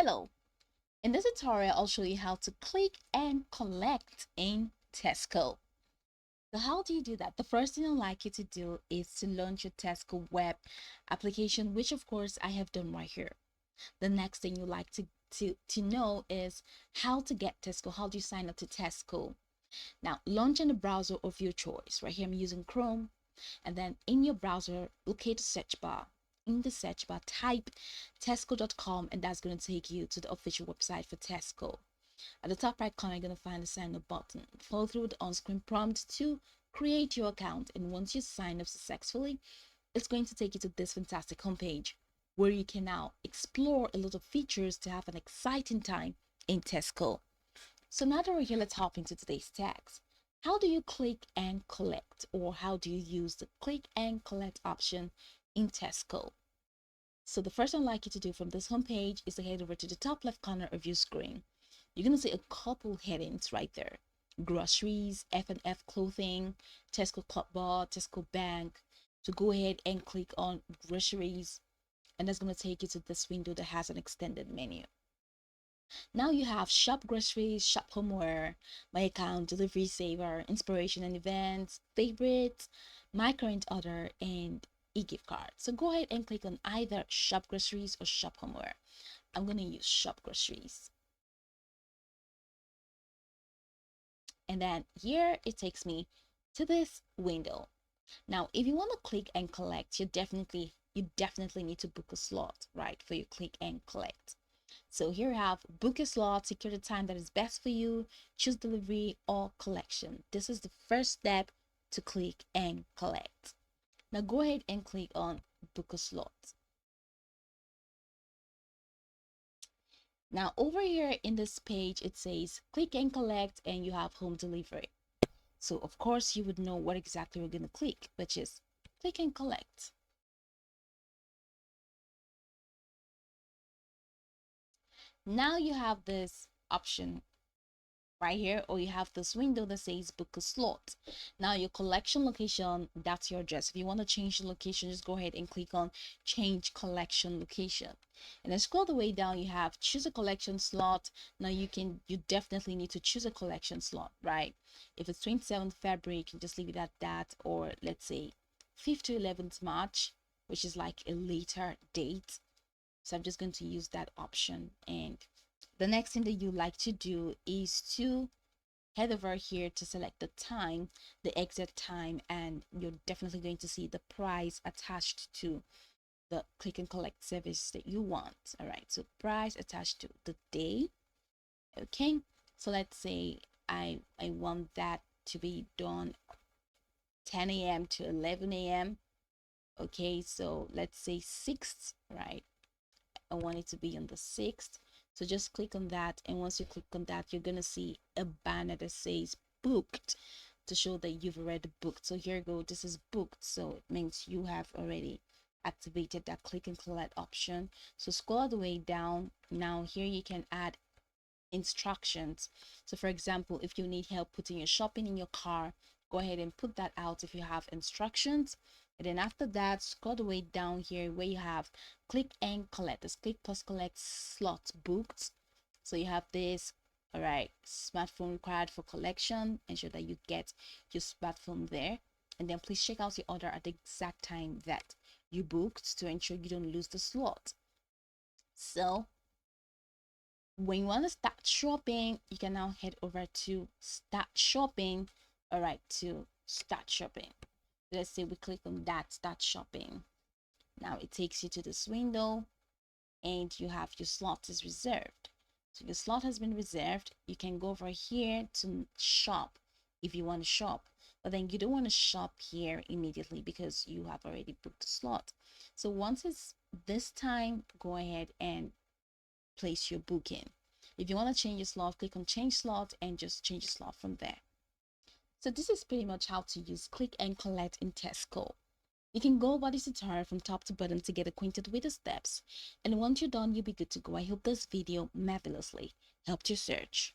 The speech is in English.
Hello, in this tutorial I'll show you how to click and collect in Tesco. So how do you do that? The first thing I'd like you to do is to launch your Tesco web application, which of course I have done right here. The next thing you like to know is how to get Tesco. How do you sign up to Tesco? Now launch in the browser of your choice. Right here I'm using Chrome, and then in your browser locate the search bar. In the search bar type tesco.com, and that's going to take you to the official website for Tesco. At the top right corner you're going to find the sign up button. Follow through the on-screen prompt to create your account, and once you sign up successfully, it's going to take you to this fantastic homepage where you can now explore a lot of features to have an exciting time in Tesco. So now that we're here, let's hop into today's text. How do you click and collect, or how do you use the click and collect option in Tesco? So the first thing I'd like you to do from this homepage is to head over to the top left corner of your screen. You're going to see a couple headings right there: groceries, F&F clothing, Tesco Club Bar, Tesco Bank. So go ahead and click on groceries, and that's going to take you to this window that has an extended menu. Now you have shop groceries, shop homeware, my account, delivery saver, inspiration and events, favorites, my current order, and e-gift card. So go ahead and click on either shop groceries or shop homeware. I'm going to use shop groceries. And then here it takes me to this window. Now, if you want to click and collect, you definitely need to book a slot, right, for your click and collect. So here you have book a slot, secure the time that is best for you, choose delivery or collection. This is the first step to click and collect. Now go ahead and click on book a slot. Now over here in this page, it says click and collect, and you have home delivery. So of course you would know what exactly we're going to click, which is click and collect. Now you have this option right here, or you have this window that says book a slot. Now your collection location, that's your address. If you want to change the location, just go ahead and click on change collection location, and then scroll the way down. You have choose a collection slot. Now you definitely need to choose a collection slot, right? If it's 27th February, you can just leave it at that, or let's say 5th to 11th March, which is like a later date. So I'm just going to use that option. And the next thing that you like to do is to head over here to select the time, the exit time, and you're definitely going to see the price attached to the click and collect service that you want. All right, so price attached to the day. Okay, so let's say I want that to be done 10 a.m. to 11 a.m. Okay, so let's say 6th, right? I want it to be on the 6th. So just click on that, and once you click on that, you're gonna see a banner that says booked to show that you've already booked. So here you go, this is booked, so it means you have already activated that click and collect option. So scroll all the way down. Now here you can add instructions. So for example, if you need help putting your shopping in your car, go ahead and put that out if you have instructions. And then after that, scroll the way down here where you have click and collect. This click plus collect slot booked. So you have this. All right, smartphone required for collection. Ensure that you get your smartphone there, and then please check out your order at the exact time that you booked to ensure you don't lose the slot. So when you want to start shopping, you can now head over to start shopping. All right, to start shopping. Let's say we click on that, start shopping. Now it takes you to this window, and you have your slot is reserved. So your slot has been reserved. You can go over here to shop if you want to shop, but then you don't want to shop here immediately because you have already booked a slot. So once it's this time, go ahead and place your booking. If you want to change your slot, click on change slot and just change your slot from there. So this is pretty much how to use click and collect in Tesco. You can go over this tutorial from top to bottom to get acquainted with the steps, and once you're done, you'll be good to go. I hope this video marvelously helped your search.